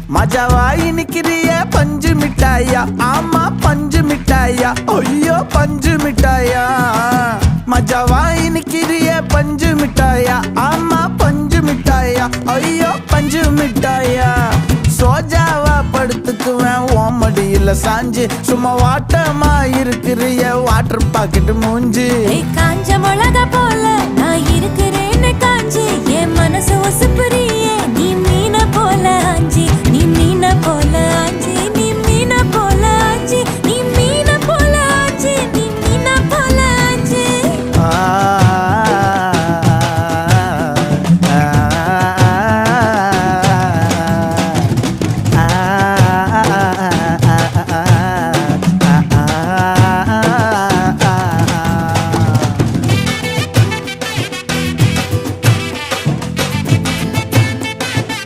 மஜாவாய் நிக்கிறிய பஞ்சு மிட்டாயா, ஆமா பஞ்சு மிட்டாயா, ஐயோ பஞ்சு மிட்டாயா. மஜாவாய் நிக்கிறிய பஞ்சு மிட்டாயா, ஆமா பஞ்சு மிட்டாயா, ஐயோ பஞ்சு மிட்டாயா. சோஜாவா படுத்துக்குவேன் ஓமடியில சாஞ்சு, சும்மா வாட்டமா இருக்கிறிய வாட்டர் பாக்கெட் மூஞ்சி. காஞ்ச மிளகா போல நான் இருக்கிறேன்னு காஞ்சி என் மனசு ஒசுப்புரிய